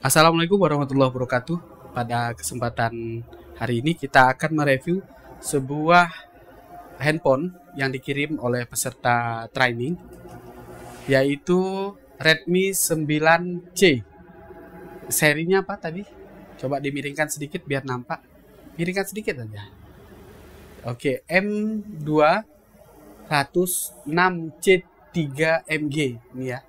Assalamualaikum warahmatullahi wabarakatuh. Pada kesempatan hari ini kita akan mereview sebuah handphone yang dikirim oleh peserta training, yaitu Redmi 9C. Serinya apa tadi? Coba dimiringkan sedikit biar nampak. Miringkan sedikit aja. Oke, M206C3MG ini ya.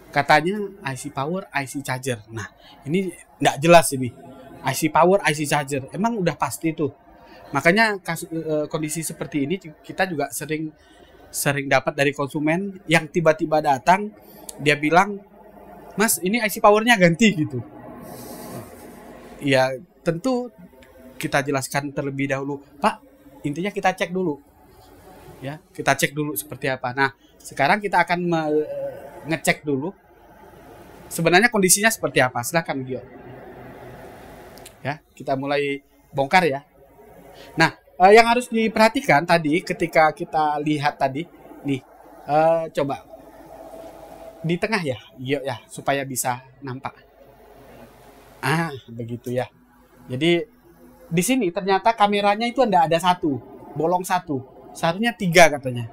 Katanya IC power, IC charger. Nah, ini nggak jelas ini. IC power, IC charger. Emang udah pasti tuh. Makanya kondisi seperti ini kita juga sering sering dapat dari konsumen yang tiba-tiba datang, dia bilang, "Mas, ini IC powernya ganti," gitu. Ya, tentu kita jelaskan terlebih dahulu, "Pak, intinya kita cek dulu." Ya, kita cek dulu seperti apa. Nah, sekarang kita akan ngecek dulu sebenarnya kondisinya seperti apa. Silahkan Gio. Ya, kita mulai bongkar ya. Nah, yang harus diperhatikan tadi ketika kita lihat tadi, nih, coba di tengah ya, Gio ya, supaya bisa nampak. Begitu ya. Jadi di sini ternyata kameranya itu ada satu, bolong satu, seharusnya tiga katanya.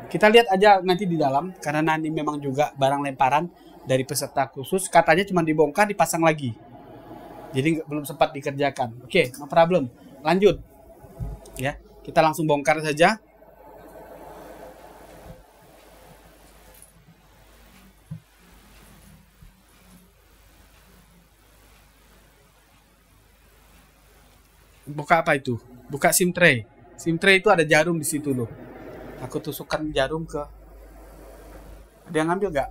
Kita lihat aja nanti di dalam, karena nanti memang juga barang lemparan dari peserta khusus, katanya cuma dibongkar dipasang lagi. Jadi belum sempat dikerjakan. Oke, no problem. Lanjut. Ya, kita langsung bongkar saja. Buka apa itu? Buka SIM tray. SIM tray itu ada jarum di situ loh. Aku tusukkan jarum ke. Ada yang ngambil nggak?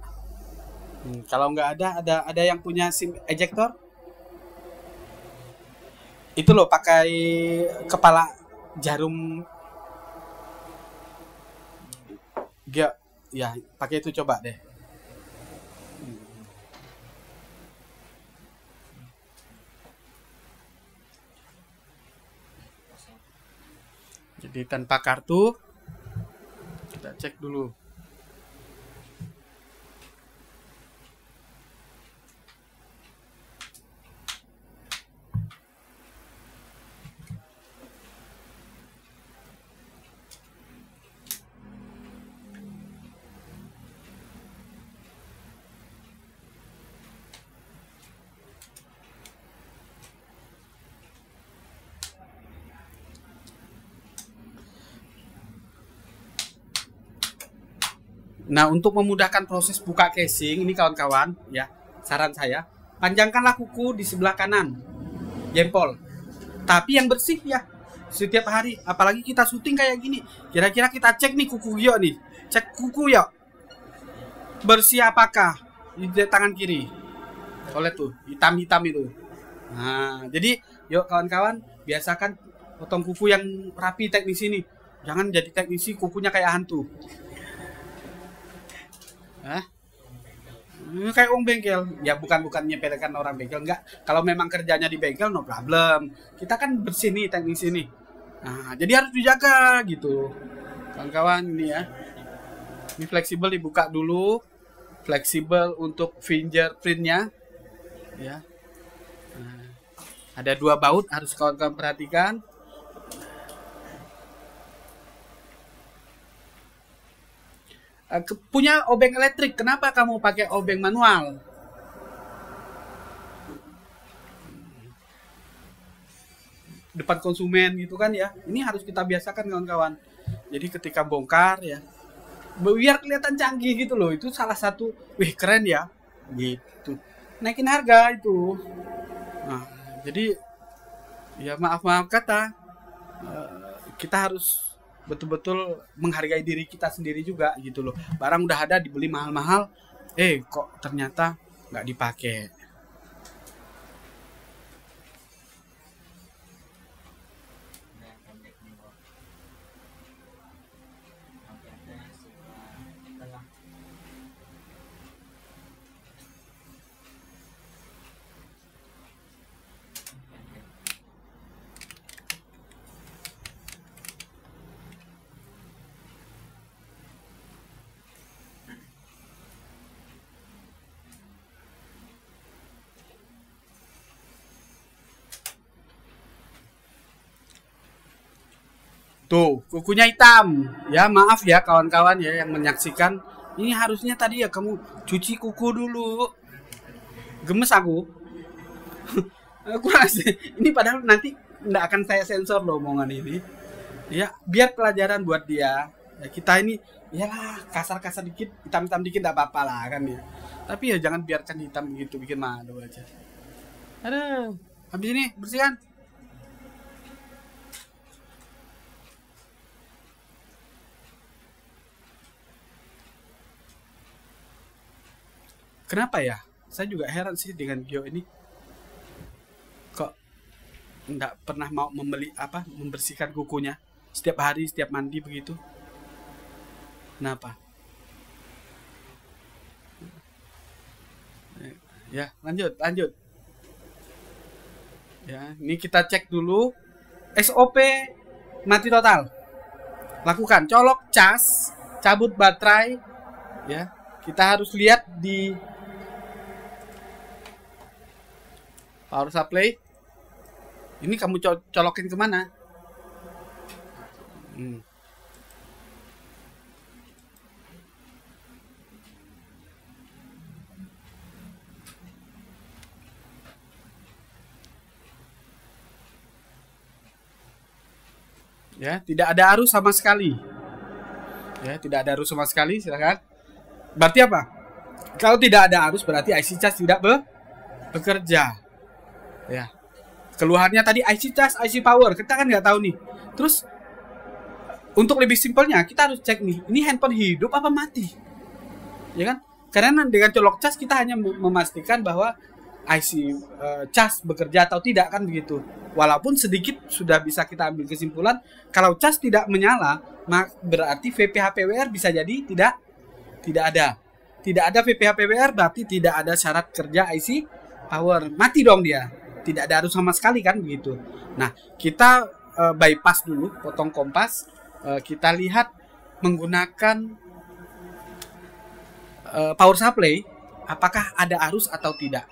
Kalau nggak ada yang punya SIM ejector? Itu loh pakai kepala jarum. Ya, ya pakai itu coba deh. Jadi tanpa kartu, kita cek dulu. Nah, untuk memudahkan proses buka casing ini kawan-kawan, ya, saran saya, panjangkanlah kuku di sebelah kanan, jempol. Tapi yang bersih ya, setiap hari. Apalagi kita syuting kayak gini. Kira-kira kita cek nih kuku Gio nih. Cek kuku ya, bersih apakah di tangan kiri. Oleh tuh, hitam-hitam itu. Nah, jadi yuk kawan-kawan, biasakan potong kuku yang rapi teknisi ini. Jangan jadi teknisi kukunya kayak hantu. Hah? Kayak uang bengkel. Ya bukan nyepelekan orang bengkel, enggak. Kalau memang kerjanya di bengkel no problem. Kita kan bersih nih teknis ini. Nah, jadi harus dijaga gitu. Kawan-kawan ini ya. Ini fleksibel dibuka dulu. Fleksibel untuk fingerprintnya ya. Nah, ada dua baut harus kawan-kawan perhatikan. Punya obeng elektrik, kenapa kamu pakai obeng manual? Depan konsumen gitu kan ya. Ini harus kita biasakan kawan-kawan. Jadi ketika bongkar ya, biar kelihatan canggih gitu loh. Itu salah satu, wih keren ya, gitu. Naikin harga itu. Nah, jadi ya maaf kata, kita harus betul-betul menghargai diri kita sendiri juga gitu loh. Barang udah ada dibeli mahal-mahal, kok ternyata nggak dipakai. Tuh, kukunya hitam. Ya, maaf ya kawan-kawan ya yang menyaksikan. Ini harusnya tadi ya kamu cuci kuku dulu. Gemes aku. Aku rasa ini padahal nanti nggak akan saya sensor loh omongan ini. Ya, biar pelajaran buat dia. Ya, kita ini iyalah kasar-kasar dikit, hitam-hitam dikit nggak apa-apa lah kan ya. Tapi ya jangan biarkan hitam begitu, bikin malu aja. Aduh, habis ini bersihkan. Kenapa ya? Saya juga heran sih dengan Gio ini. Kok nggak pernah mau membersihkan kukunya setiap hari, setiap mandi begitu? Kenapa? Ya, lanjut. Ya, ini kita cek dulu SOP mati total. Lakukan colok cas, cabut baterai. Ya, kita harus lihat di power supply. Ini kamu colokin kemana? Ya, tidak ada arus sama sekali. Ya, tidak ada arus sama sekali, silakan. Berarti apa? Kalau tidak ada arus berarti IC charge tidak bekerja. Ya. Keluhannya tadi IC charge, IC power. Kita kan nggak tahu nih. Terus untuk lebih simpelnya kita harus cek nih, ini handphone hidup apa mati? Ya kan? Karena dengan colok cas kita hanya memastikan bahwa IC cas bekerja atau tidak kan begitu. Walaupun sedikit sudah bisa kita ambil kesimpulan kalau cas tidak menyala, berarti VPH-PWR bisa jadi tidak ada. Tidak ada VPH-PWR berarti tidak ada syarat kerja IC power. Mati dong dia. Tidak ada arus sama sekali kan begitu. Nah, kita bypass dulu, potong kompas. Kita lihat menggunakan power supply apakah ada arus atau tidak.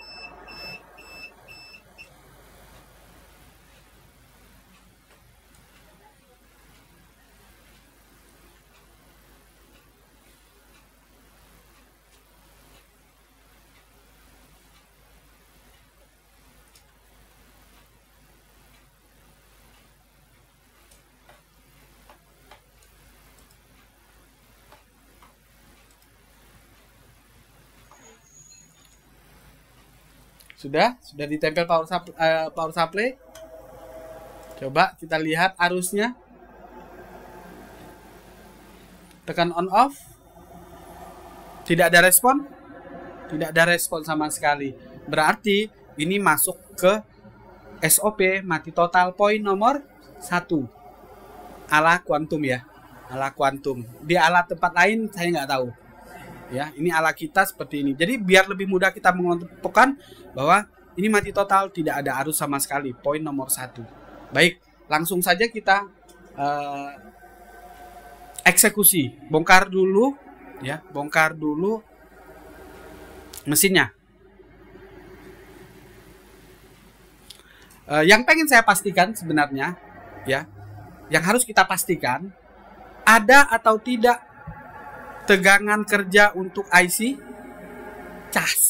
Sudah ditempel power supply. Coba kita lihat arusnya. Tekan on off. Tidak ada respon. Tidak ada respon sama sekali. Berarti ini masuk ke SOP mati total poin nomor 1. Ala kuantum ya. Ala kuantum. Di alat tempat lain saya nggak tahu. Ya, ini ala kita seperti ini. Jadi biar lebih mudah kita menentukan bahwa ini mati total, tidak ada arus sama sekali. Poin nomor 1. Baik, langsung saja kita eksekusi. Bongkar dulu, ya, bongkar dulu mesinnya. Yang pengen saya pastikan sebenarnya, ya, yang harus kita pastikan ada atau tidak tegangan kerja untuk IC cas.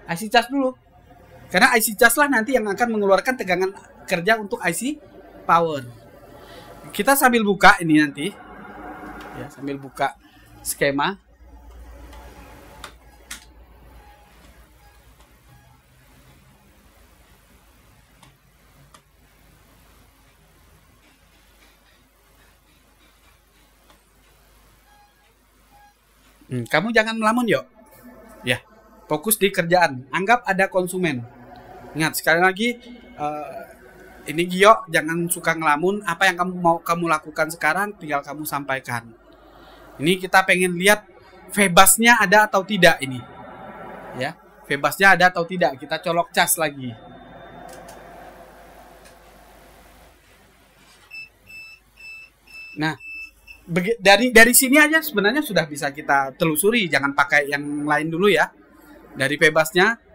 IC cas dulu. Karena IC cas lah nanti yang akan mengeluarkan tegangan kerja untuk IC power. Kita sambil buka ini nanti. Ya, sambil buka skema. Kamu jangan melamun yuk. Ya, fokus di kerjaan. Anggap ada konsumen. Ingat sekali lagi, ini Gio, jangan suka ngelamun. Apa yang kamu lakukan sekarang, tinggal kamu sampaikan. Ini kita pengen lihat Febasnya ada atau tidak ini. Ya, Febasnya ada atau tidak. Kita colok cas lagi. Nah, dari sini aja sebenarnya sudah bisa kita telusuri, jangan pakai yang lain dulu ya. Dari Febasnya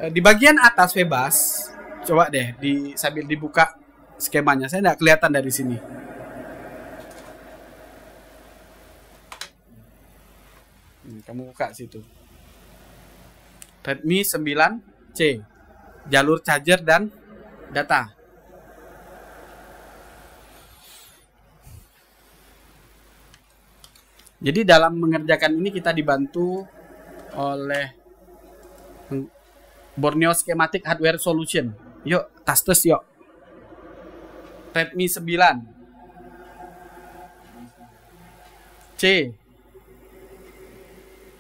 di bagian atas Febas, coba deh sambil dibuka skemanya. Saya nggak kelihatan dari sini. Kamu buka situ. Redmi 9C. Jalur charger dan data. Jadi dalam mengerjakan ini kita dibantu oleh Borneo Schematic Hardware Solution. Yuk, tastes yuk. Redmi 9C.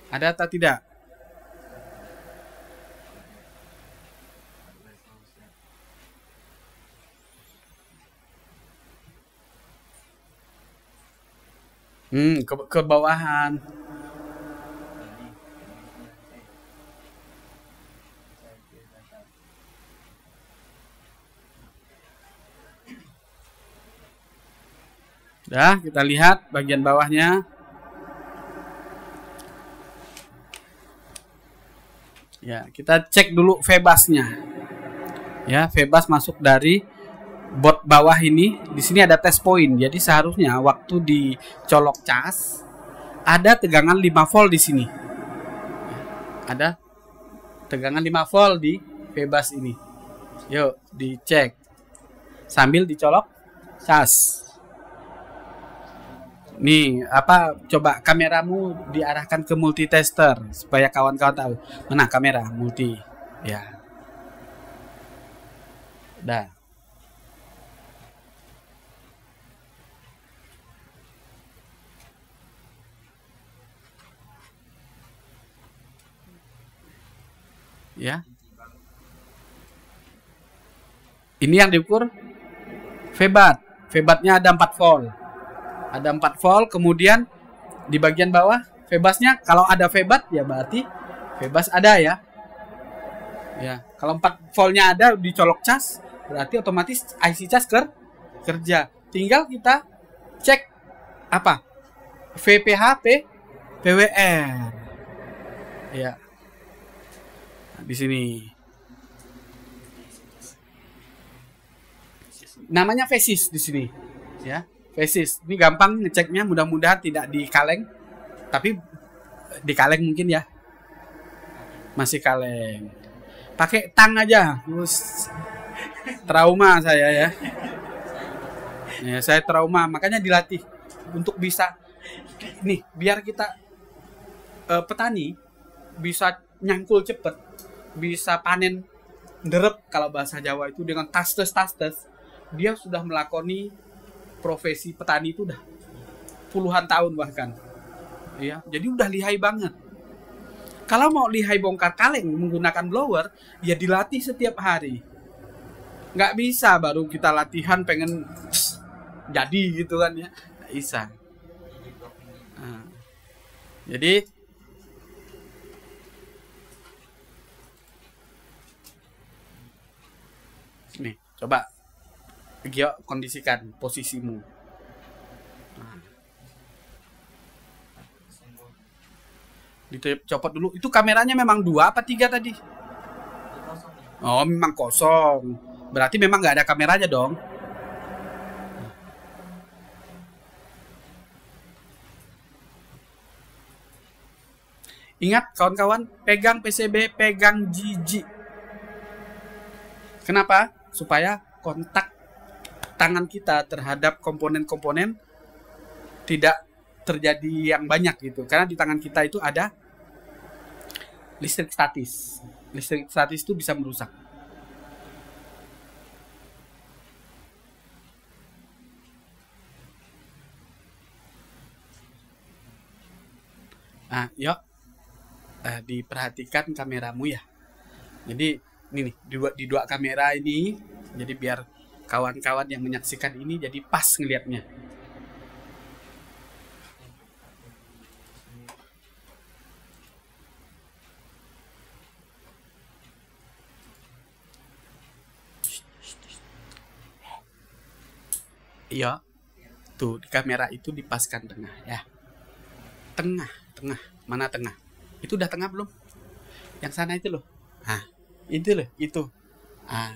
Ada atau tidak? Ke bawahan. Dah, kita lihat bagian bawahnya. Ya, kita cek dulu VBUS-nya. Ya, VBUS masuk dari bot bawah ini. Di sini ada test point. Jadi seharusnya waktu dicolok cas ada tegangan 5 volt di sini. Ada tegangan 5 volt di VBUS ini. Yuk, dicek sambil dicolok cas. Nih, coba kameramu diarahkan ke multitester supaya kawan-kawan tahu. Mana kamera multi? Ya. Dah. Ya. Ini yang diukur VBUS. VBUS-nya ada 4 volt. Ada 4 volt, kemudian di bagian bawah VBUS-nya, kalau ada VBUS ya berarti VBUS ada ya. Ya, kalau 4 voltnya ada dicolok cas, berarti otomatis IC cas kerja. Tinggal kita cek apa? VPH, PWR. Ya. Nah, di sini. Namanya phasis di sini, ya. Phasis. Ini gampang ngeceknya, mudah-mudahan tidak di kaleng. Tapi di kaleng mungkin ya. Masih kaleng. Pakai tang aja. Terus trauma saya ya. Ya, saya trauma, makanya dilatih untuk bisa nih, biar kita petani bisa nyangkul cepet, bisa panen derep kalau bahasa Jawa itu dengan tastes. Dia sudah melakoni profesi petani itu udah puluhan tahun bahkan, ya. Jadi udah lihai banget. Kalau mau lihai bongkar kaleng menggunakan blower, ya dilatih setiap hari. Nggak bisa baru kita latihan pengen jadi gitu kan ya, nggak bisa. Nah, jadi nih coba Gio kondisikan posisimu. Nah. Dicopot dulu. Itu kameranya memang 2 apa 3 tadi? Oh, memang kosong. Berarti memang nggak ada kameranya dong. Ingat kawan-kawan, pegang PCB, pegang jiji. Kenapa? Supaya kontak tangan kita terhadap komponen-komponen tidak terjadi yang banyak gitu. Karena di tangan kita itu ada listrik statis. Listrik statis itu bisa merusak. Nah, yuk diperhatikan kameramu ya. Jadi ini nih di dua kamera ini, jadi biar kawan-kawan yang menyaksikan ini jadi pas ngelihatnya. Iya, tuh di kamera itu dipaskan tengah ya. Tengah, mana tengah? Itu udah tengah belum? Yang sana itu loh. Nah, itu loh, itu. Ah,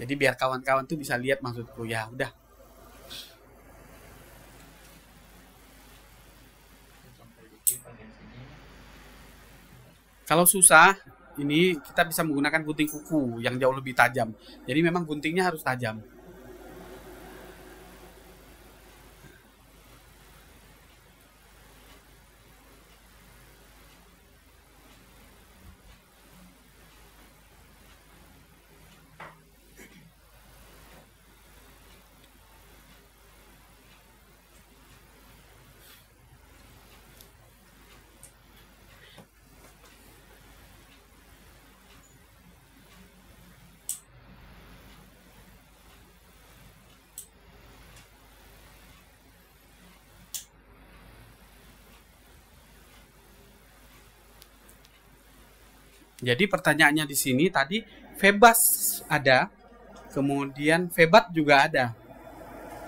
jadi biar kawan-kawan tuh bisa lihat maksudku. Ya udah. Kalau susah, ini kita bisa menggunakan gunting kuku yang jauh lebih tajam. Jadi memang guntingnya harus tajam. Jadi pertanyaannya di sini tadi Febas ada, kemudian Febat juga ada.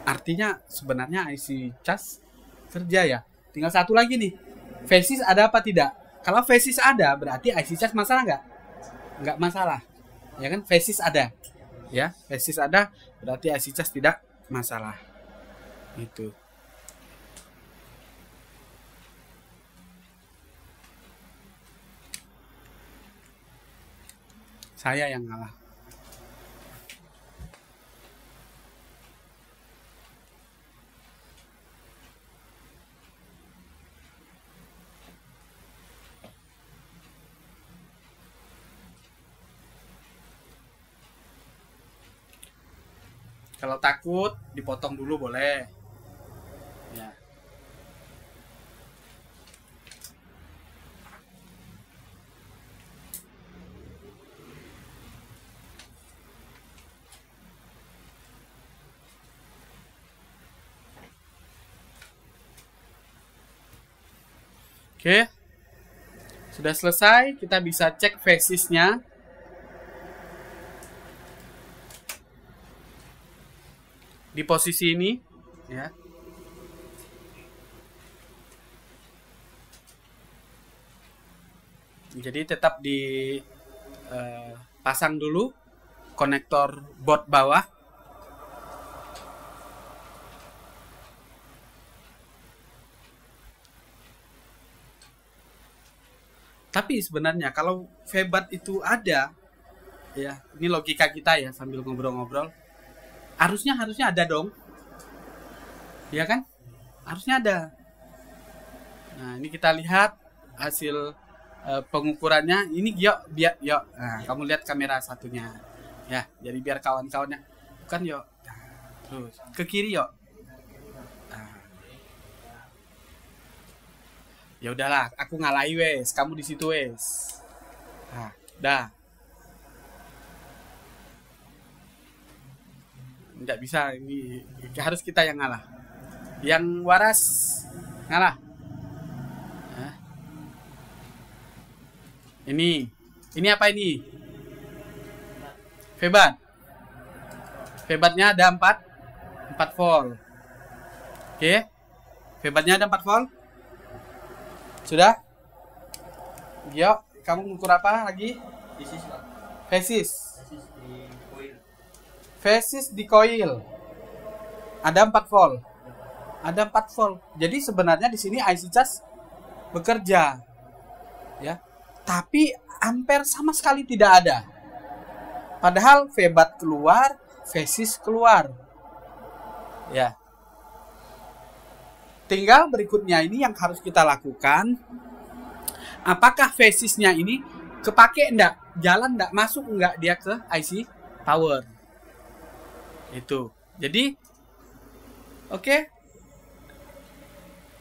Artinya sebenarnya IC cas kerja ya. Tinggal satu lagi nih. Fesis ada apa tidak? Kalau fesis ada berarti IC cas masalah nggak? Nggak masalah. Ya kan fesis ada. Ya, fesis ada berarti IC cas tidak masalah. Itu. Saya yang ngalah. Kalau takut dipotong dulu boleh. Ya. Oke. Sudah selesai, kita bisa cek fesisnya. Di posisi ini, ya. Jadi tetap dipasang dulu konektor board bawah. Tapi sebenarnya kalau Febat itu ada, ya, ini logika kita ya sambil ngobrol-ngobrol. Harusnya ada dong. Ya kan? Harusnya ada. Nah, ini kita lihat hasil pengukurannya. Ini yuk, yuk. Nah, kamu lihat kamera satunya. Ya, jadi biar kawan-kawannya bukan yuk. Nah, terus ke kiri yuk. Nah. Ya udahlah, aku ngalahi wes, kamu di situ wes. Nah, dah. Nggak bisa, ini harus kita yang ngalah. Yang waras ngalah. Nah. Ini apa ini? Febat. Febatnya ada 4 volt. Oke. Febatnya ada 4 volt. Sudah? Yuk, kamu mengukur apa lagi? Fesis. Fesis di coil. Ada 4 volt. Ada 4 volt. Jadi sebenarnya di sini IC cas bekerja. Ya. Tapi ampere sama sekali tidak ada. Padahal Febat keluar, fesis keluar. Ya. Tinggal berikutnya ini yang harus kita lakukan. Apakah fesisnya ini kepake enggak? Jalan enggak? Masuk enggak dia ke IC power? Itu. Jadi oke.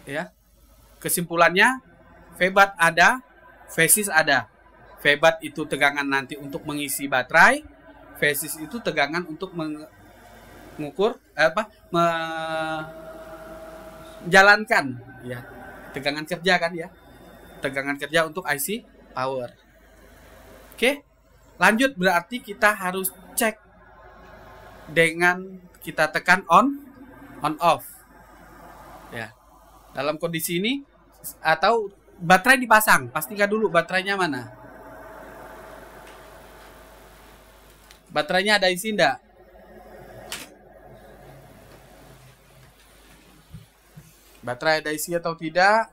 Ya. Kesimpulannya Febat ada, fesis ada. Febat itu tegangan nanti untuk mengisi baterai, fesis itu tegangan untuk mengukur menjalankan ya. Tegangan kerja kan ya. Tegangan kerja untuk IC power. Oke. Lanjut berarti kita harus cek dengan kita tekan on off. Ya. Dalam kondisi ini atau baterai dipasang, pastikan dulu baterainya mana. Baterainya ada isi enggak? Baterai ada isi atau tidak?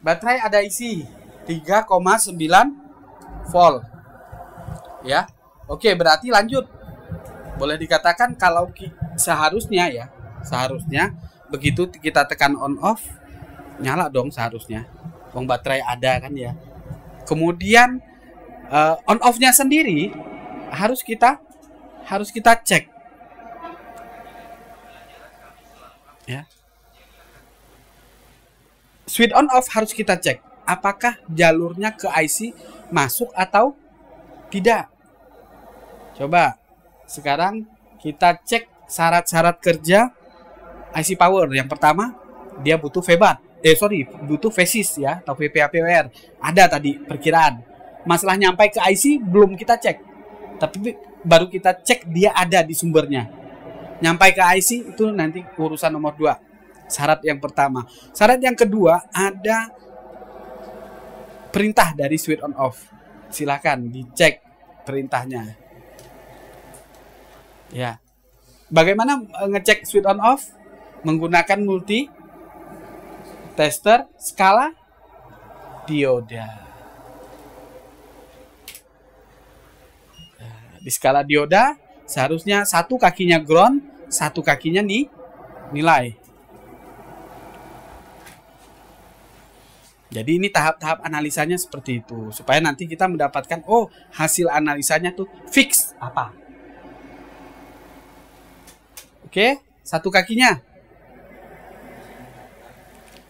baterai ada isi 3,9 volt. Ya. Oke, berarti lanjut. Boleh dikatakan kalau seharusnya ya, seharusnya begitu kita tekan on off nyala dong seharusnya. Wong baterai ada kan ya. Kemudian on off-nya sendiri harus kita cek. Ya. Switch on off harus kita cek apakah jalurnya ke IC masuk atau tidak. Coba sekarang kita cek syarat-syarat kerja IC power. Yang pertama, dia butuh VBAT. Butuh VSIS ya atau VPAPWR. Ada tadi perkiraan. Masalah nyampai ke IC belum kita cek. Tapi baru kita cek dia ada di sumbernya. Nyampai ke IC itu nanti urusan nomor 2. Syarat yang pertama. Syarat yang kedua, ada perintah dari switch on off. Silakan dicek perintahnya. Ya. Bagaimana ngecek switch on off? Menggunakan multi tester skala dioda. Di skala dioda seharusnya satu kakinya ground, satu kakinya nilai. Jadi ini tahap-tahap analisanya seperti itu. Supaya nanti kita mendapatkan, oh hasil analisanya tuh fix apa. Oke, satu kakinya.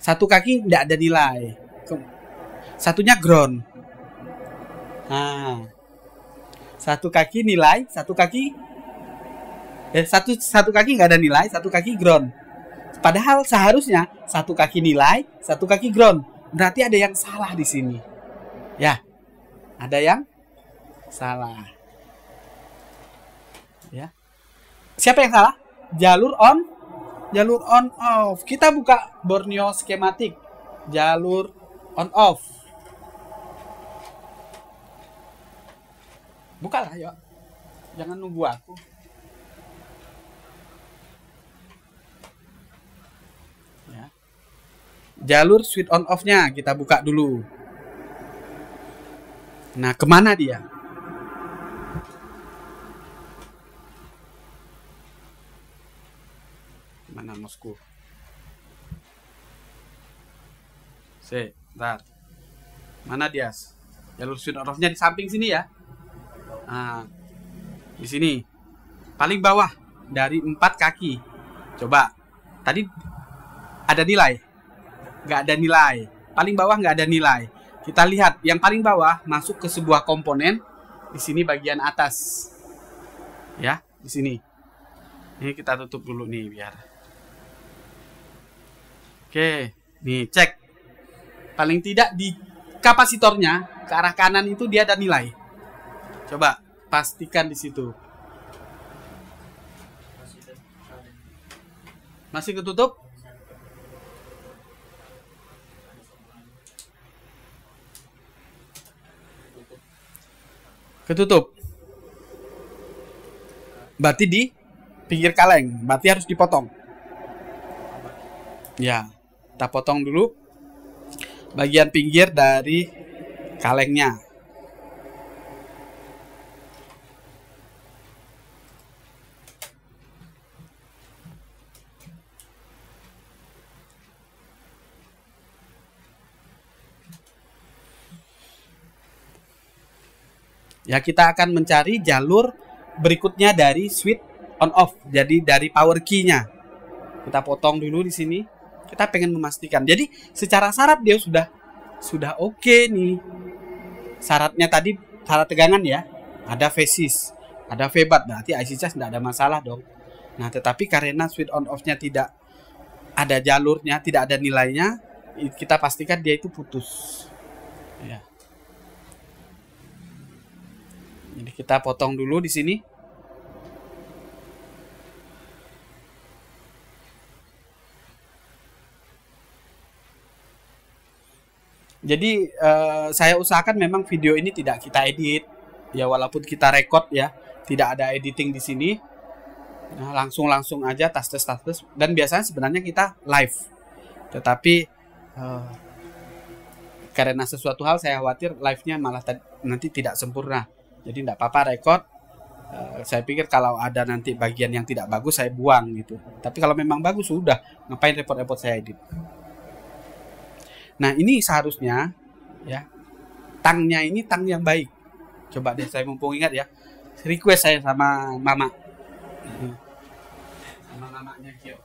Satu kaki tidak ada nilai. Satunya ground. Nah, satu kaki nilai, satu kaki satu kaki nggak ada nilai, satu kaki ground. Padahal seharusnya satu kaki nilai, satu kaki ground. Berarti ada yang salah di sini. Ya, ada yang salah. Ya, siapa yang salah? Jalur on off. Kita buka Borneo skematik. Jalur on off. Bukalah, yuk. Jangan nunggu aku. Ya. Jalur switch on off-nya kita buka dulu. Nah, kemana dia? Mana Moskow? Bentar. Mana dia? Jalur switch on off-nya di samping sini ya. Nah, di sini. Paling bawah dari 4 kaki. Coba. Tadi ada nilai? Nggak ada nilai. Paling bawah nggak ada nilai. Kita lihat yang paling bawah masuk ke sebuah komponen. Di sini bagian atas. Ya, di sini. Ini kita tutup dulu nih biar. Oke, nih cek. Paling tidak di kapasitornya ke arah kanan itu dia ada nilai. Coba pastikan di situ. Masih ketutup? Ketutup. Berarti di pinggir kaleng. Berarti harus dipotong. Ya, kita potong dulu bagian pinggir dari kalengnya. Ya, kita akan mencari jalur berikutnya dari switch on off. Jadi dari power key-nya. Kita potong dulu di sini. Kita pengen memastikan. Jadi secara syarat dia sudah oke nih. Syaratnya tadi syarat tegangan ya. Ada VSIS, ada VBAT, berarti IC charge tidak ada masalah dong. Nah, tetapi karena switch on off-nya tidak ada jalurnya, tidak ada nilainya, kita pastikan dia itu putus. Ya. Jadi kita potong dulu di sini. Jadi saya usahakan memang video ini tidak kita edit, ya walaupun kita record ya, tidak ada editing di sini. Nah, langsung aja tas dan biasanya sebenarnya kita live. Tetapi Karena sesuatu hal saya khawatir live-nya malah nanti tidak sempurna. Jadi tidak apa-apa record. Saya pikir kalau ada nanti bagian yang tidak bagus saya buang gitu. Tapi kalau memang bagus sudah, ngapain repot-repot saya edit. Nah ini seharusnya ya tangnya ini tang yang baik. Coba deh saya mumpung ingat ya. Request saya sama mama. Sama mamanya Kyo.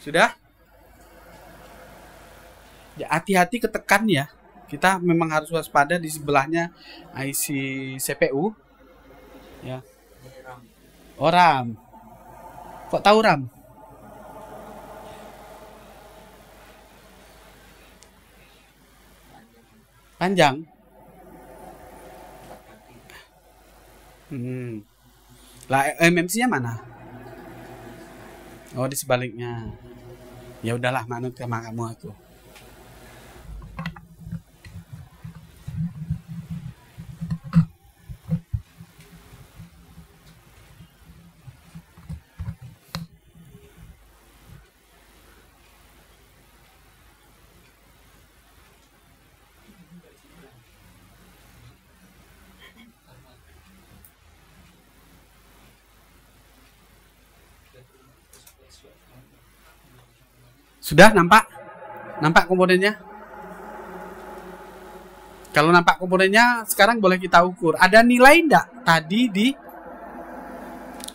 Sudah? Ya, hati-hati ketekan ya. Kita memang harus waspada di sebelahnya IC CPU. Ya. Oh, RAM. Kok tahu RAM? Panjang. Lah MMC-nya mana? Oh, di sebaliknya. Ya udahlah, manut sama kamu aku. Sudah nampak? Nampak komponennya? Kalau nampak komponennya, sekarang boleh kita ukur. Ada nilai enggak tadi di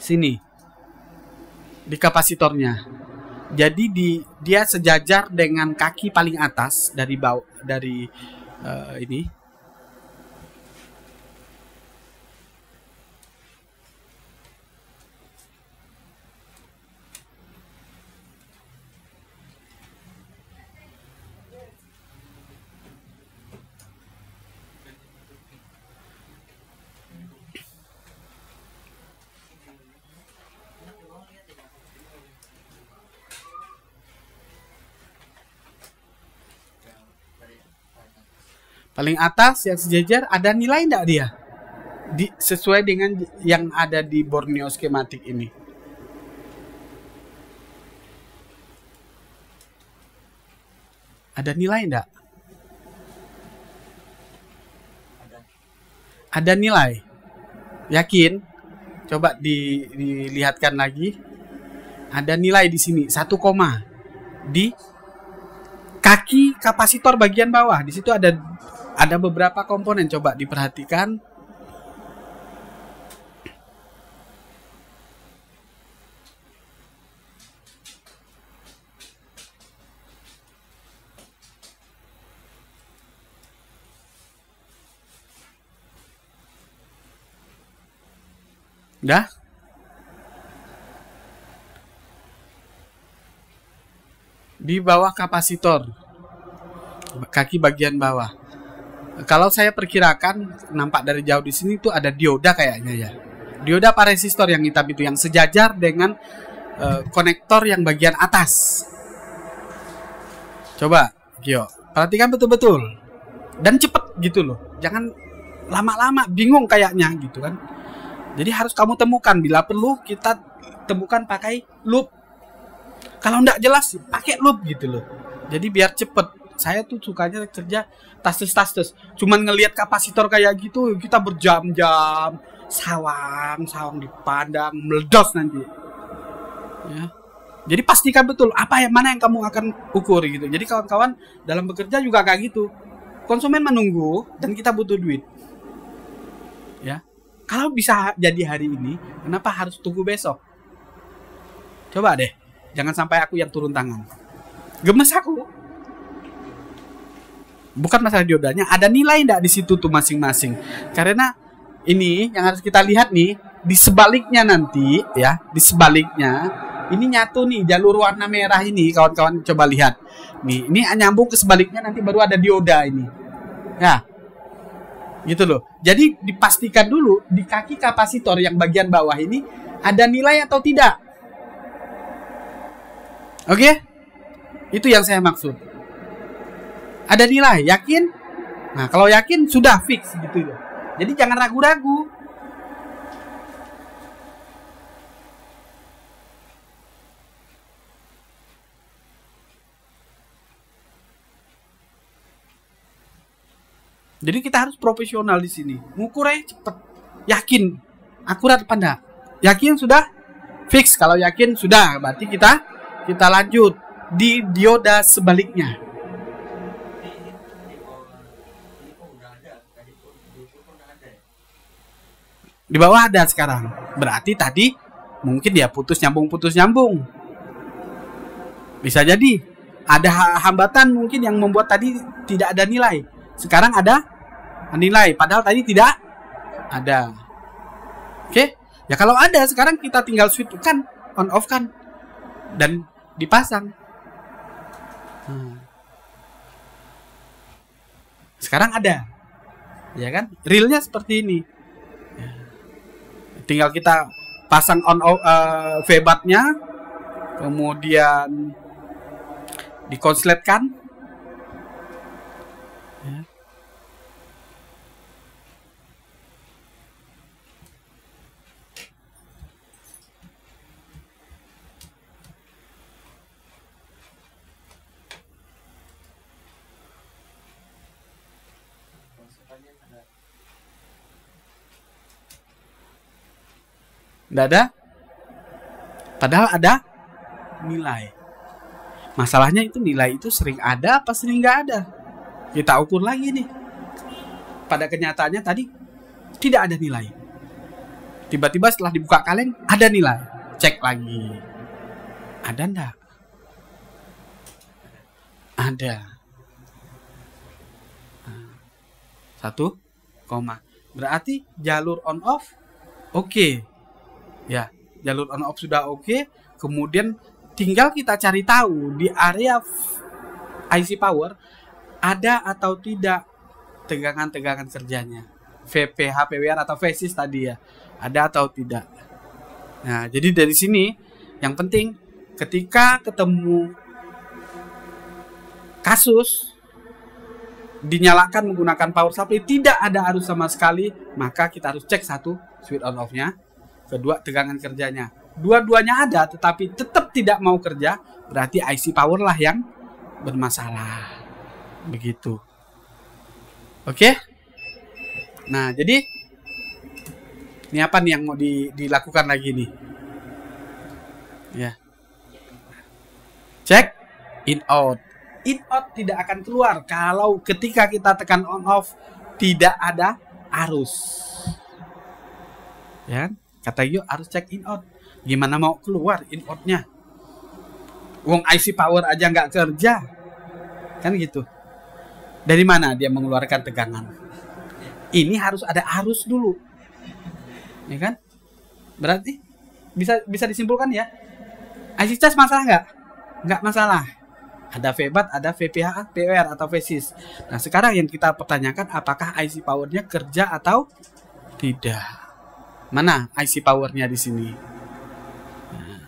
sini? Di kapasitornya. Jadi dia sejajar dengan kaki paling atas dari bawah dari ini. Paling atas yang sejajar ada nilai enggak dia? Sesuai dengan yang ada di Borneo skematik ini. Ada nilai enggak? Ada nilai. Yakin? Coba dilihatkan lagi. Ada nilai di sini 1, di kaki kapasitor bagian bawah. Di situ ada beberapa komponen, coba diperhatikan. Udah? Di bawah kapasitor. Kaki bagian bawah. Kalau saya perkirakan nampak dari jauh di sini tuh ada dioda kayaknya ya. Dioda apa resistor yang hitam itu yang sejajar dengan konektor yang bagian atas. Coba, Gio, perhatikan betul-betul dan cepet gitu loh. Jangan lama-lama bingung kayaknya gitu kan. Jadi harus kamu temukan, bila perlu kita temukan pakai loop. Kalau enggak jelas pakai loop gitu loh. Jadi biar cepet. Saya tuh sukanya kerja tastes. Cuman ngelihat kapasitor kayak gitu kita berjam-jam sawang dipandang meledos nanti. Ya. Jadi pastikan betul apa yang mana yang kamu akan ukur gitu. Jadi kawan-kawan dalam bekerja juga kayak gitu. Konsumen menunggu dan kita butuh duit. Ya. Kalau bisa jadi hari ini, kenapa harus tunggu besok? Coba deh. Jangan sampai aku yang turun tangan. Gemes aku. Bukan masalah diodanya, ada nilai enggak di situ tuh masing-masing. Karena ini yang harus kita lihat nih, di sebaliknya nanti ya, di sebaliknya ini nyatu nih jalur warna merah ini, kawan-kawan coba lihat. Nih, ini nyambung ke sebaliknya nanti baru ada dioda ini. Ya. Gitu loh. Jadi dipastikan dulu di kaki kapasitor yang bagian bawah ini ada nilai atau tidak. Oke? Itu yang saya maksud. Ada nilai, yakin? Nah, kalau yakin sudah fix gitu loh. Jadi jangan ragu-ragu. Jadi kita harus profesional di sini. Ngukurnya cepet. Yakin. Akurat apa enggak? Yakin sudah? Fix. Kalau yakin sudah, berarti kita lanjut di dioda sebaliknya. Di bawah ada sekarang. Berarti tadi mungkin dia putus nyambung. Bisa jadi ada hambatan mungkin yang membuat tadi tidak ada nilai. Sekarang ada nilai, padahal tadi tidak ada. Oke? Ya kalau ada, sekarang kita tinggal switch kan, on off kan, dan dipasang. Sekarang ada, ya kan? Realnya seperti ini. Tinggal kita pasang on off VBAT-nya, kemudian dikonsletkan. Ya. Nggak ada? Padahal ada nilai. Masalahnya itu nilai itu sering ada apa sering nggak ada. Kita ukur lagi nih. Pada kenyataannya tadi tidak ada nilai. Tiba-tiba setelah dibuka kaleng ada nilai. Cek lagi. Ada nggak? Ada. 1, berarti jalur on off oke. Ya, jalur on off sudah oke. Kemudian tinggal kita cari tahu di area IC power ada atau tidak tegangan-tegangan kerjanya. VP, HPWR atau phases tadi ya. Ada atau tidak. Nah, jadi dari sini yang penting ketika ketemu kasus dinyalakan menggunakan power supply tidak ada arus sama sekali, maka kita harus cek satu switch on off-nya. Kedua, tegangan kerjanya. Dua-duanya ada, tetapi tetap tidak mau kerja, berarti IC power lah yang bermasalah. Begitu. Oke? Nah, jadi ini apa nih yang mau dilakukan lagi nih? Ya. Cek in out. In out tidak akan keluar kalau ketika kita tekan on off tidak ada arus. Ya. Kata Gio harus cek in out. Gimana mau keluar in out-nya? Wong IC power aja nggak kerja. Kan gitu. Dari mana dia mengeluarkan tegangan? Ini harus ada arus dulu. Ya kan? Berarti bisa disimpulkan ya. IC charge masalah nggak? Nggak masalah. Ada VBAT, ada VPH, PWR atau phases. Nah, sekarang yang kita pertanyakan apakah IC power-nya kerja atau tidak? Mana IC powernya di sini? Nah.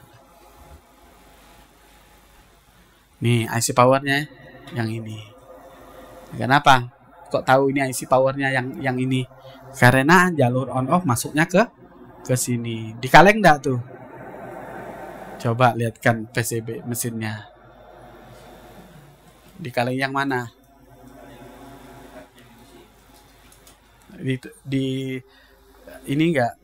Nih IC powernya yang ini. Kenapa? Kok tahu ini IC powernya yang ini? Karena jalur on off masuknya ke sini. Dikaleng enggak tuh? Coba lihatkan PCB mesinnya. Dikaleng yang mana? Di ini enggak?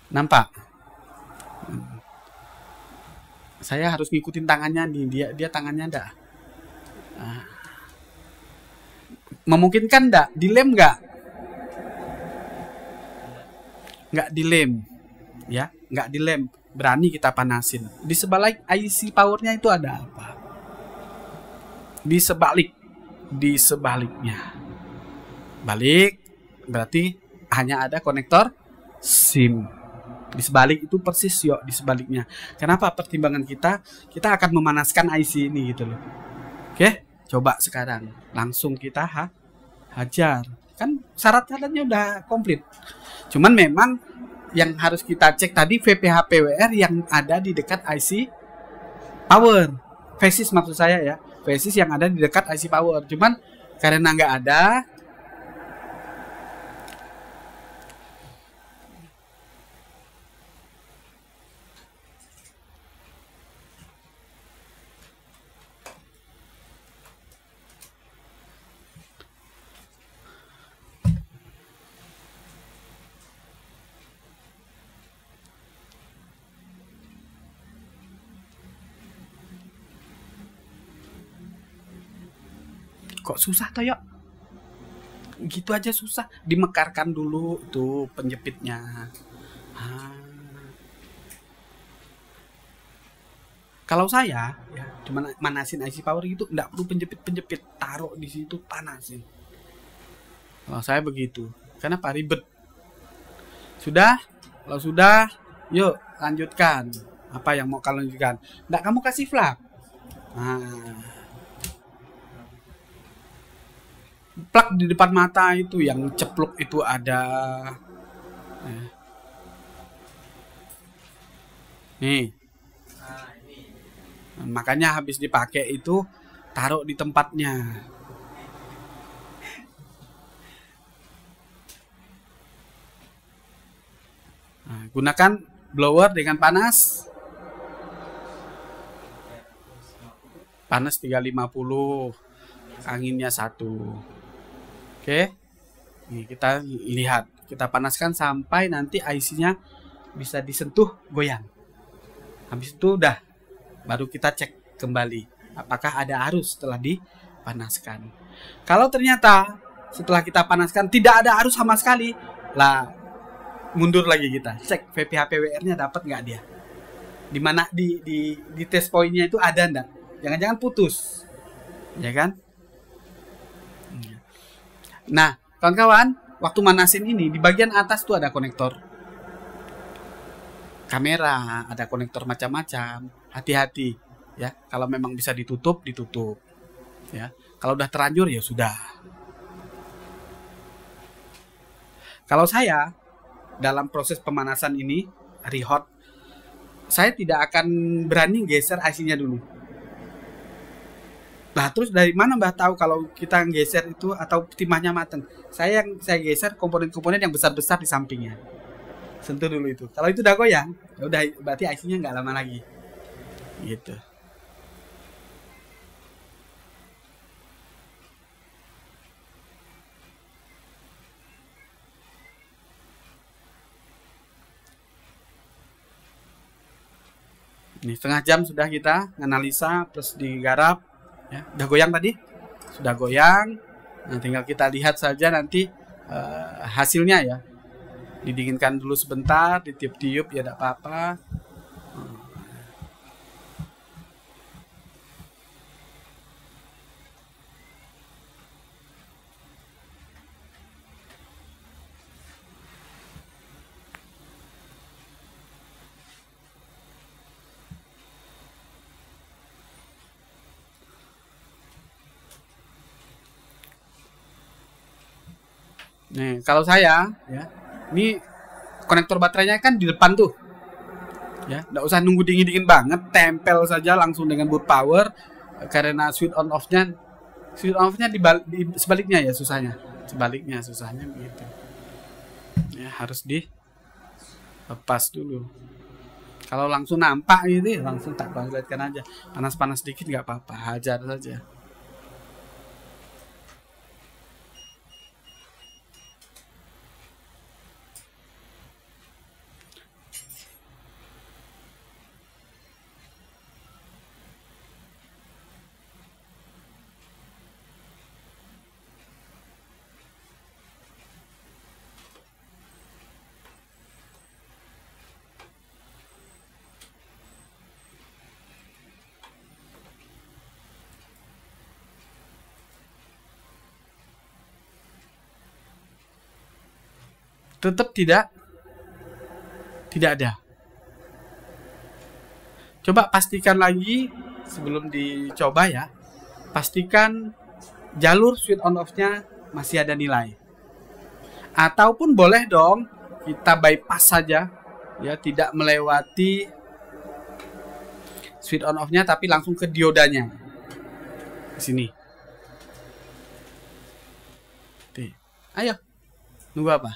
Nampak? Saya harus ngikutin tangannya nih. Dia tangannya enggak. Nah. Memungkinkan enggak? Dilem enggak? Enggak dilem. Ya. nggak dilem, berani kita panasin. Di sebalik IC powernya itu ada apa? Di sebaliknya. Balik berarti hanya ada konektor SIM. Di sebalik itu persis yuk, di sebaliknya. Kenapa? Pertimbangan kita akan memanaskan IC ini gitu loh. Oke, coba sekarang langsung kita hajar. Kan syarat-syaratnya udah komplit. Cuman memang yang harus kita cek tadi VPH PWR yang ada di dekat IC power. Fasis maksud saya ya. Fasis yang ada di dekat IC power. Cuman karena nggak ada, kok susah toh yuk? Gitu aja susah. Dimekarkan dulu tuh penjepitnya. Kalau saya ya cuman manasin IC power gitu, nggak perlu penjepit, taruh di situ panasin. Kalau saya begitu, kenapa ribet? Sudah, kalau sudah, yuk lanjutkan. Apa yang mau kalian lanjutkan? Nggak kamu kasih flap. Plak di depan mata itu yang ceplok itu ada. Nih. Makanya habis dipakai itu taruh di tempatnya. Gunakan blower dengan panas 350, anginnya 1. Oke, nih kita lihat, kita panaskan sampai nanti IC-nya bisa disentuh goyang. Habis itu udah, baru kita cek kembali apakah ada arus setelah dipanaskan. Kalau ternyata setelah kita panaskan tidak ada arus sama sekali, lah mundur lagi kita cek VPH PWR-nya dapat nggak dia. Di mana di test point-nya itu ada nggak? Jangan-jangan putus, ya kan? Nah, kawan-kawan, waktu manasin ini di bagian atas tuh ada konektor kamera, ada konektor macam-macam. Hati-hati ya, kalau memang bisa ditutup ya. Kalau udah terlanjur ya sudah. Kalau saya dalam proses pemanasan ini rehot, saya tidak akan berani geser IC-nya dulu. Nah, terus dari mana Mbah tahu kalau kita geser itu atau timahnya mateng? Saya geser komponen-komponen yang besar-besar di sampingnya. Sentuh dulu itu. Kalau itu udah goyang, ya udah berarti IC-nya nggak lama lagi. Gitu. Ini setengah jam sudah kita analisa plus digarap. Ya, udah goyang tadi, sudah goyang. Nah, tinggal kita lihat saja nanti hasilnya ya. Didinginkan dulu sebentar, ditiup-tiup ya tidak apa-apa. Nih, kalau saya ya, ini konektor baterainya kan di depan tuh. Ya, nggak usah nunggu dingin-dingin banget, tempel saja langsung dengan boot power karena switch on off-nya di sebaliknya ya susahnya. Sebaliknya susahnya begitu. Ya, harus dilepas dulu. Kalau langsung nampak gitu, langsung tak lihatkan aja. Panas-panas dikit nggak apa-apa, hajar saja. tetap tidak ada. Coba pastikan lagi sebelum dicoba ya. Pastikan jalur switch on off-nya masih ada nilai. Ataupun boleh dong kita bypass saja ya, tidak melewati switch on off-nya tapi langsung ke diodanya. Di sini. Ayo. Nunggu apa?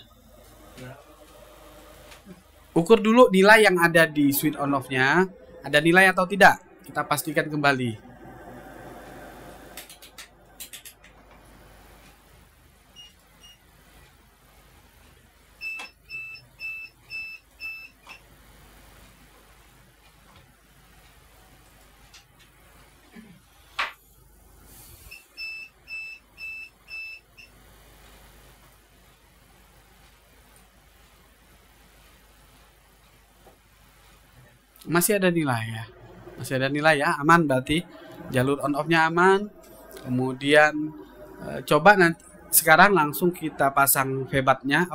Ukur dulu nilai yang ada di switch on off-nya. Ada nilai atau tidak? Kita pastikan kembali. Masih ada nilai ya. Masih ada nilai ya, aman berarti. Jalur on off-nya aman. Kemudian coba nanti sekarang langsung kita pasang VBAT-nya.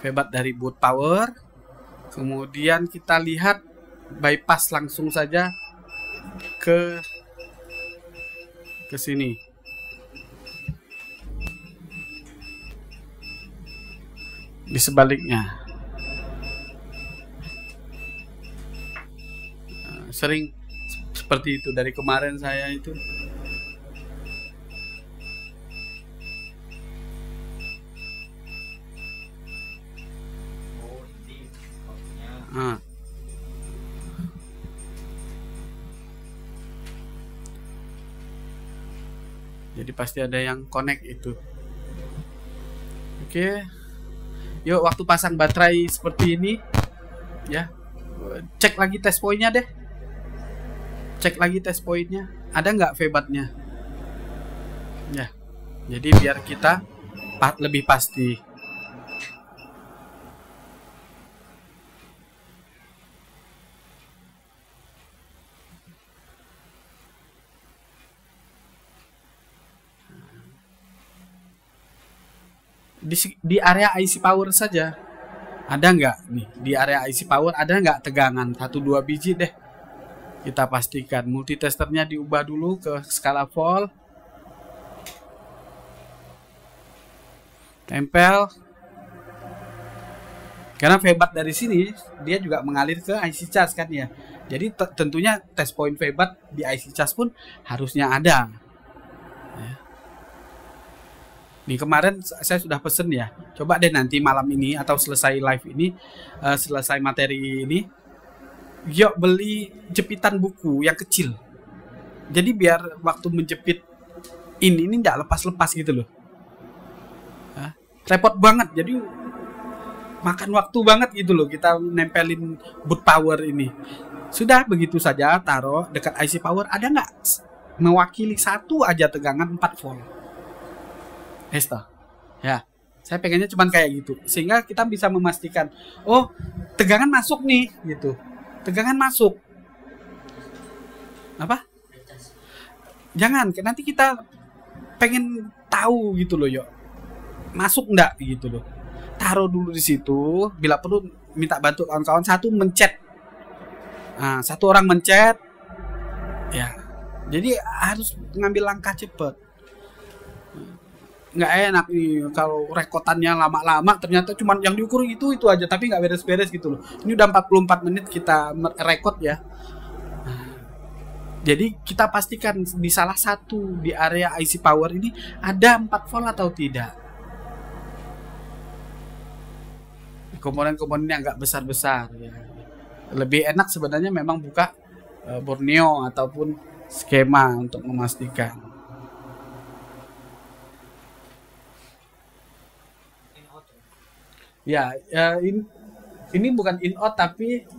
VBAT dari boot power. Kemudian kita lihat bypass langsung saja ke sini. Di sebaliknya. Sering seperti itu dari kemarin saya itu. Jadi pasti ada yang connect itu. Oke. Yuk, waktu pasang baterai seperti ini ya, cek lagi test point-nya deh. Cek lagi test point-nya, ada nggak VBAT-nya ya. Jadi biar kita lebih pasti. Di area IC power saja ada nggak nih, di area IC power ada nggak tegangan 1-2 biji deh. Kita pastikan multitesternya diubah dulu ke skala volt. Tempel. Karena VBAT dari sini dia juga mengalir ke IC charge kan ya. Jadi tentunya test point VBAT di IC charge pun harusnya ada. Ya. Nih kemarin saya sudah pesen ya. Coba deh nanti malam ini atau selesai live ini, selesai materi ini, yuk beli jepitan buku yang kecil. Jadi biar waktu menjepit ini nggak lepas-lepas gitu loh. Repot banget. Jadi makan waktu banget gitu loh kita nempelin boot power ini. Sudah begitu saja taruh dekat IC power. Ada nggak mewakili satu aja tegangan 4 volt? Hesta. Ya. Saya pengennya cuman kayak gitu. Sehingga kita bisa memastikan, oh tegangan masuk nih gitu. Tegangan masuk. Apa? Jangan, nanti kita pengen tahu gitu loh, yuk. Masuk enggak gitu loh. Taruh dulu di situ, bila perlu minta bantu kawan-kawan satu mencet. Nah, satu orang mencet. Ya. Jadi harus ngambil langkah cepat. Nggak enak nih kalau rekotannya lama-lama ternyata cuma yang diukur itu aja tapi nggak beres-beres gitu loh. Ini udah 44 menit kita rekod ya. Jadi kita pastikan di salah satu di area IC power ini ada 4 volt atau tidak. Komponen-komponennya nggak besar-besar ya. Lebih enak sebenarnya memang buka Borneo ataupun skema untuk memastikan. Ya, ini bukan in out tapi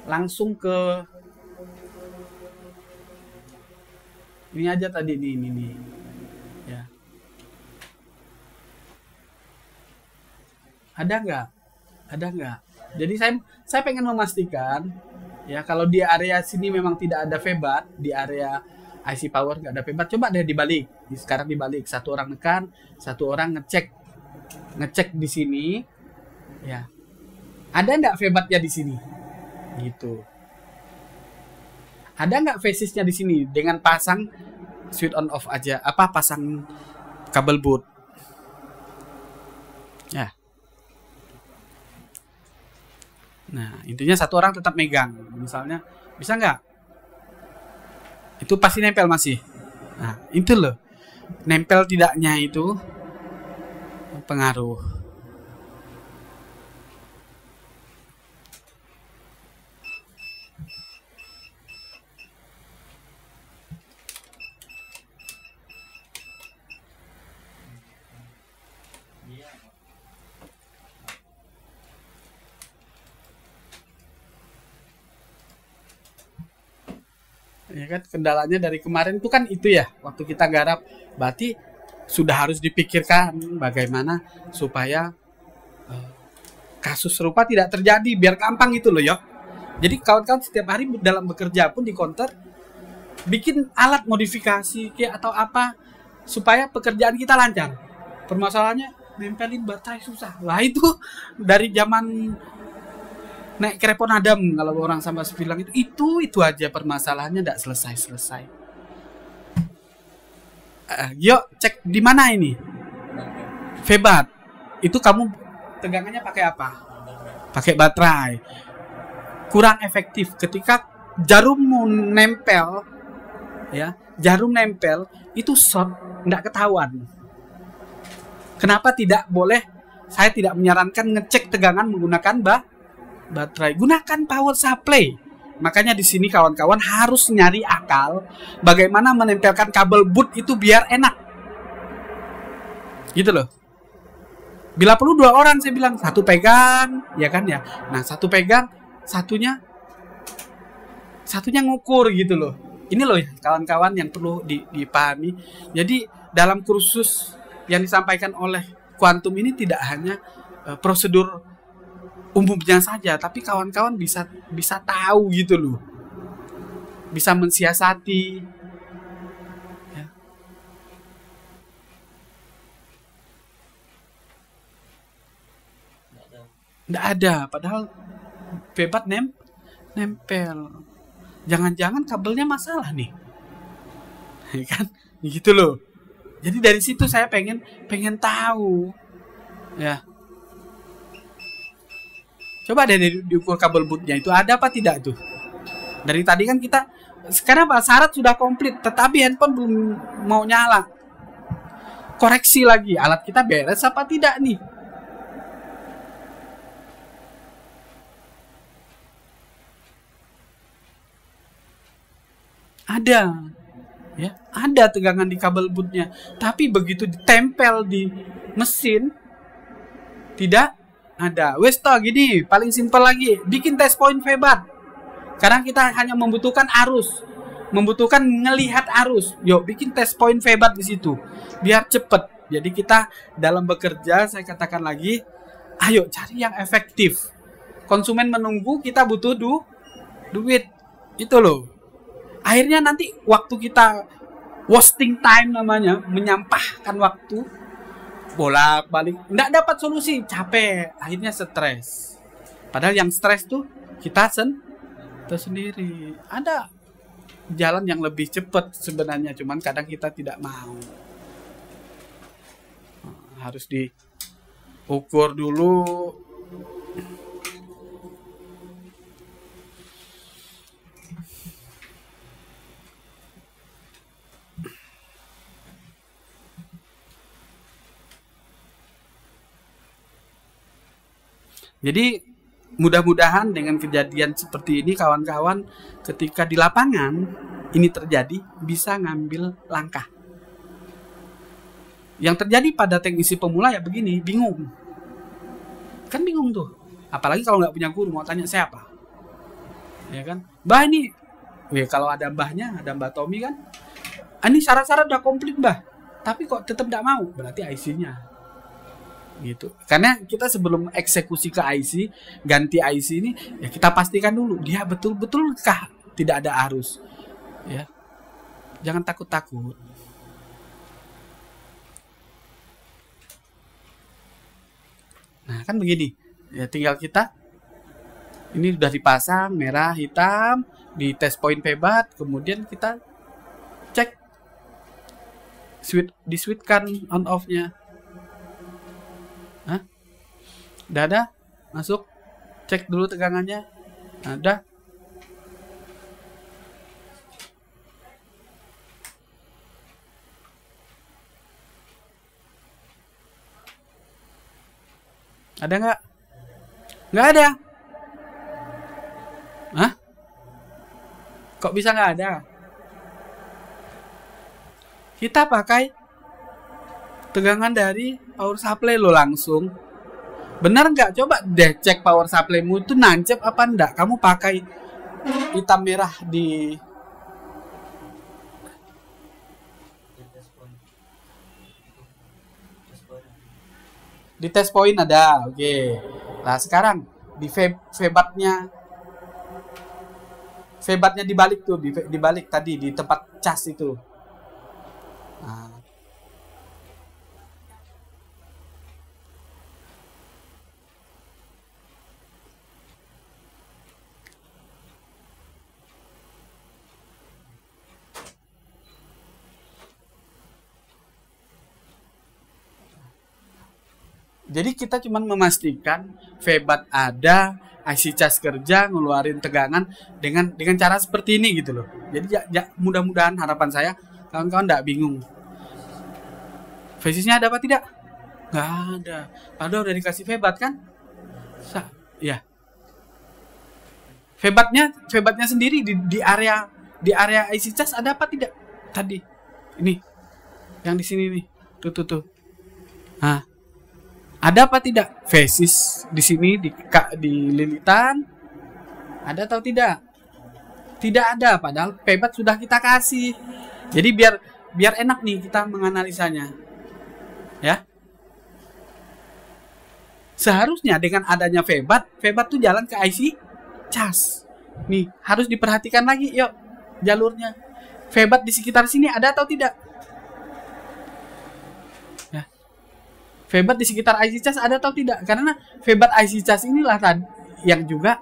langsung ke ini aja tadi ini. Ya. Ada nggak? Jadi saya pengen memastikan ya kalau di area sini memang tidak ada VBAT, di area IC power nggak ada VBAT, coba deh dibalik. Sekarang dibalik, satu orang nekan, satu orang ngecek ngecek di sini, ya. Ada nggak febatnya di sini? Gitu. Ada nggak phasesnya di sini dengan pasang switch on off aja, pasang kabel boot. Ya. Nah, intinya satu orang tetap megang. Misalnya, bisa nggak? Itu pasti nempel masih. Nah, itu loh. Nempel tidaknya itu pengaruh. Ya kan, kendalanya dari kemarin itu kan itu ya, waktu kita garap, berarti sudah harus dipikirkan bagaimana supaya kasus serupa tidak terjadi, biar gampang gitu loh ya. Jadi kawan-kawan setiap hari dalam bekerja pun di counter bikin alat modifikasi kayak atau apa supaya pekerjaan kita lancar. Permasalahannya nempelin baterai susah. Lah itu dari zaman naik krepon Adam, kalau orang sama bilang itu aja permasalahannya tidak selesai. Yuk cek di mana ini febat. Itu kamu tegangannya pakai apa? Pakai baterai. Kurang efektif ketika jarummu nempel, ya, jarum nempel itu short, nggak ketahuan. Kenapa tidak boleh? Saya tidak menyarankan ngecek tegangan menggunakan baterai. Gunakan power supply. Makanya di sini kawan-kawan harus nyari akal bagaimana menempelkan kabel boot itu biar enak. Gitu loh. Bila perlu 2 orang, saya bilang, satu pegang, ya kan ya. Nah, satu pegang, satunya ngukur gitu loh. Ini loh kawan-kawan yang perlu dipahami. Jadi dalam kursus yang disampaikan oleh Quantum ini tidak hanya prosedur umumnya saja, tapi kawan-kawan bisa tahu gitu loh, bisa mensiasati. Ya. Nggak ada, padahal bebat nempel. Jangan-jangan kabelnya masalah nih, kan? Gitu loh. Jadi dari situ saya pengen tahu, ya. Coba deh diukur kabel bootnya itu ada apa tidak tuh. Dari tadi kan kita sekarang syarat sudah komplit, tetapi handphone belum mau nyala. Koreksi lagi, alat kita beres apa tidak nih? Ada, ya, ada tegangan di kabel bootnya. Tapi begitu ditempel di mesin tidak ada. Wes toh gini, paling simpel lagi, bikin test point febat. Sekarang kita hanya membutuhkan arus, membutuhkan ngelihat arus. Yuk, bikin test point febat di situ, biar cepet. Jadi kita dalam bekerja, saya katakan lagi, ayo cari yang efektif. Konsumen menunggu, kita butuh duit, itu loh. Akhirnya nanti waktu kita wasting time namanya, menyampahkan waktu, bolak-balik, nggak dapat solusi, capek, akhirnya stres. Padahal yang stres tuh kita sendiri. Ada jalan yang lebih cepat sebenarnya, cuman kadang kita tidak mau. Harus diukur dulu. Jadi mudah-mudahan dengan kejadian seperti ini kawan-kawan ketika di lapangan ini terjadi bisa ngambil langkah. Yang terjadi pada teknisi pemula ya begini, bingung. Kan bingung tuh. Apalagi kalau nggak punya guru, mau tanya siapa? Ya kan? Mbah ini, kalau ada mbahnya, ada Mbak Tommy kan. Ini syarat-syarat udah komplit mbah. Tapi kok tetap nggak mau, berarti IC-nya. Gitu. Karena kita sebelum eksekusi ke IC, ganti IC ini ya kita pastikan dulu dia betul-betulkah tidak ada arus. Ya. Jangan takut-takut. kan begini. Ya tinggal kita ini sudah dipasang merah hitam di test point febat, kemudian kita cek di switch kan on off-nya. Hah? Udah ada? Masuk. Cek dulu tegangannya. Ada. Ada nggak? Nggak ada. Hah? Kok bisa nggak ada? Kita pakai tegangan dari power supply lo langsung. Benar nggak? Coba deh cek power supply-mu itu nancep apa enggak. Kamu pakai hitam merah di test point ada. Oke. Nah, sekarang di febatnya dibalik tuh, dibalik tadi di tempat cas itu. Nah. Jadi kita cuma memastikan febat ada, IC cas kerja, ngeluarin tegangan dengan cara seperti ini gitu loh. Jadi mudah-mudahan harapan saya kawan-kawan nggak bingung. Phasisnya ada apa tidak? Nggak ada. Padahal udah dikasih febat kan? Ya. Febatnya sendiri di area IC cas ada apa tidak? Tadi. Ini. Yang di sini nih. Tuh. Nah. Ada apa tidak? Phasis di sini di lilitan. Ada atau tidak? Tidak ada, padahal febat sudah kita kasih. Jadi biar enak nih kita menganalisanya. Ya. Seharusnya dengan adanya febat tuh jalan ke IC cas. Nih, harus diperhatikan lagi yuk jalurnya. Febat di sekitar sini ada atau tidak? Febat di sekitar IC cas ada atau tidak? Karena febat IC cas inilah tadi yang juga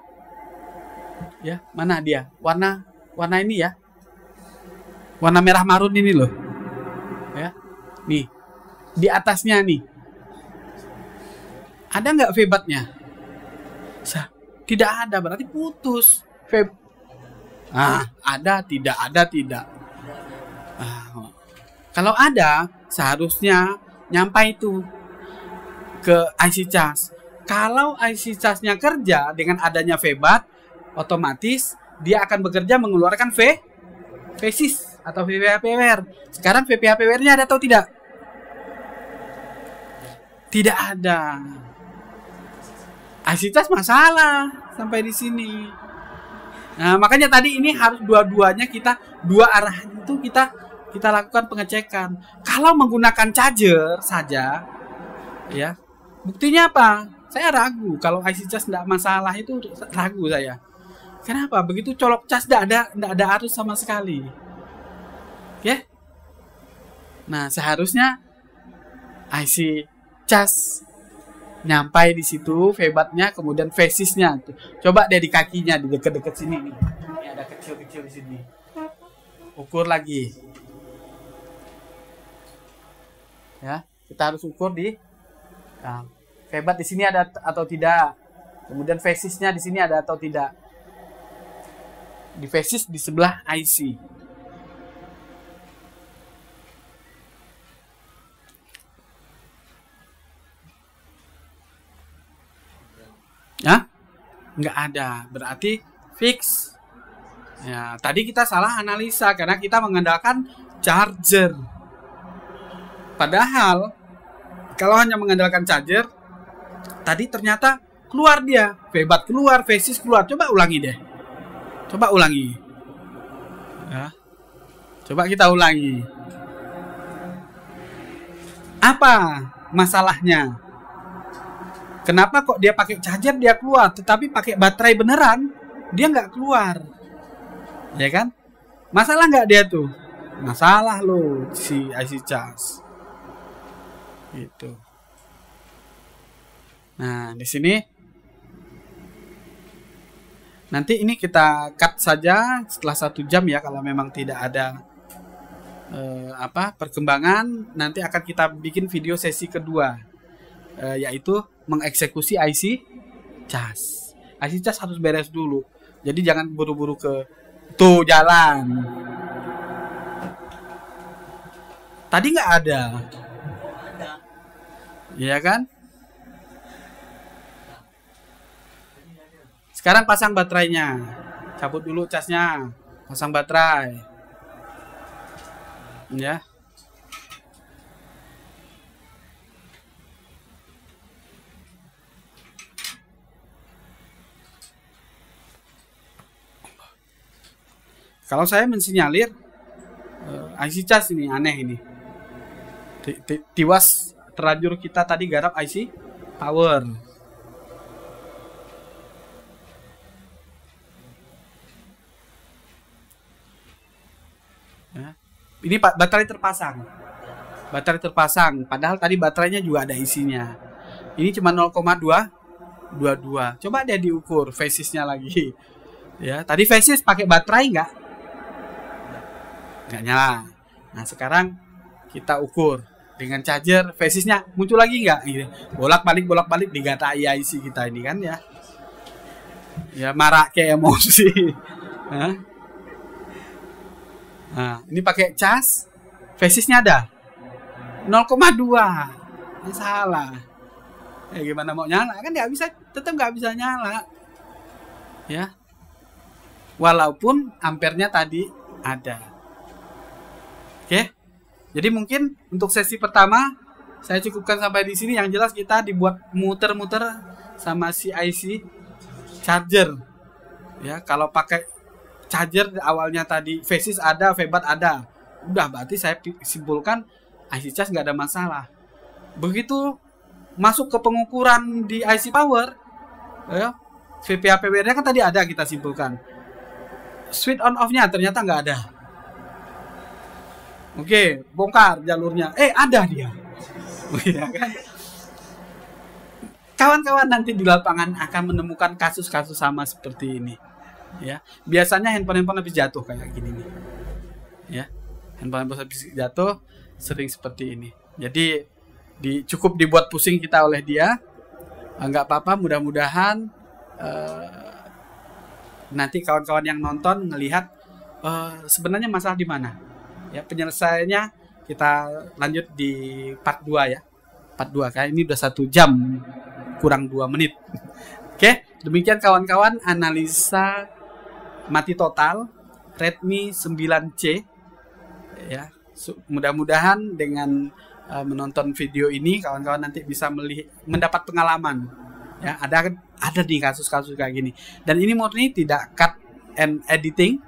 ya, mana dia? Warna ini ya. Warna merah marun ini loh. Ya. Nih. Di atasnya nih. Ada nggak febatnya? Tidak ada, berarti putus. Ada, tidak. Kalau ada, seharusnya nyampai itu ke IC cas. Kalau IC casnya kerja dengan adanya febat, otomatis dia akan bekerja mengeluarkan phasis atau VPH power. Sekarang VPH power-nya ada atau tidak? Tidak ada. IC cas masalah sampai di sini. Nah, makanya tadi ini harus dua-duanya dua arah itu kita lakukan pengecekan. Kalau menggunakan charger saja, ya. Buktinya apa? Saya ragu kalau IC cas tidak masalah, itu ragu saya. Kenapa? Begitu colok cas tidak ada arus sama sekali. Ya? Nah, seharusnya IC cas nyampai di situ febatnya, kemudian phasisnya. Coba deh di kakinya, di dekat-dekat sini nih. Ini ada kecil-kecil di sini. Ukur lagi. Ya, kita harus ukur di febat di sini ada atau tidak. Kemudian phasisnya di sini ada atau tidak. Di phasis di sebelah IC. Ya? Nggak ada. Berarti fix. Ya, tadi kita salah analisa karena kita mengandalkan charger. Padahal kalau hanya mengandalkan charger, tadi ternyata keluar dia. Febat keluar, phasis keluar. Coba ulangi deh. Coba ulangi. Ya. Coba kita ulangi. Apa masalahnya? Kenapa kok dia pakai charger dia keluar, tetapi pakai baterai beneran dia nggak keluar? Ya kan? Masalah nggak dia tuh? Masalah loh si IC cas. Gitu. Nah, di sini nanti ini kita cut saja setelah 1 jam ya, kalau memang tidak ada perkembangan. Nanti akan kita bikin video sesi kedua, yaitu mengeksekusi IC cas. IC cas harus beres dulu, jadi jangan buru-buru ke tuh jalan. Tadi nggak ada, ya kan? Sekarang pasang baterainya, cabut dulu casnya, pasang baterai. Ya. Kalau saya mensinyalir IC cas ini aneh ini. Tiwas terlanjur kita tadi garap IC power. Ya. Ini baterai terpasang. Baterai terpasang, padahal tadi baterainya juga ada isinya. Ini cuma 0,222. Coba dia diukur phasisnya lagi. Ya, tadi phasis pakai baterai nggak? Nggak nyala. Nah, sekarang kita ukur dengan charger, phasisnya muncul lagi nggak? Gitu. Bolak-balik digatai IC kita ini kan ya. Ya marah kayak emosi. Nah, ini pakai cas, phasisnya ada 0,2. Ini salah. Gimana mau nyala? Kan nggak bisa, tetap nggak bisa nyala. Ya. Walaupun ampernya tadi ada. Oke. Jadi mungkin untuk sesi pertama saya cukupkan sampai di sini. Yang jelas kita dibuat muter-muter sama si IC charger. Ya, kalau pakai charger awalnya tadi phasis ada, febat ada, udah berarti saya simpulkan IC cas nggak ada masalah. Begitu masuk ke pengukuran di IC power, ya, VPA PWR kan tadi ada, kita simpulkan switch on off-nya ternyata nggak ada. Oke, bongkar jalurnya, ada dia. Ya kan? Kawan-kawan nanti di lapangan akan menemukan kasus-kasus sama seperti ini. Ya, biasanya handphone habis jatuh kayak gini nih. Ya, handphone habis jatuh sering seperti ini. Jadi cukup dibuat pusing kita oleh dia. Nggak apa-apa, mudah-mudahan nanti kawan-kawan yang nonton ngelihat sebenarnya masalah di mana. Ya, penyelesaiannya kita lanjut di part 2 ya. Part 2 kayak ini udah 1 jam kurang 2 menit. Oke, demikian kawan-kawan analisa mati total Redmi 9C ya. Mudah-mudahan dengan menonton video ini kawan-kawan nanti bisa mendapat pengalaman ya. Ada di kasus-kasus kayak gini, dan ini murni tidak cut and editing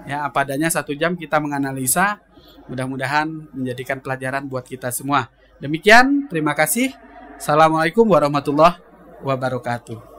ya, apa adanya 1 jam kita menganalisa. Mudah-mudahan menjadikan pelajaran buat kita semua. Demikian, terima kasih. Assalamualaikum warahmatullahi wabarakatuh.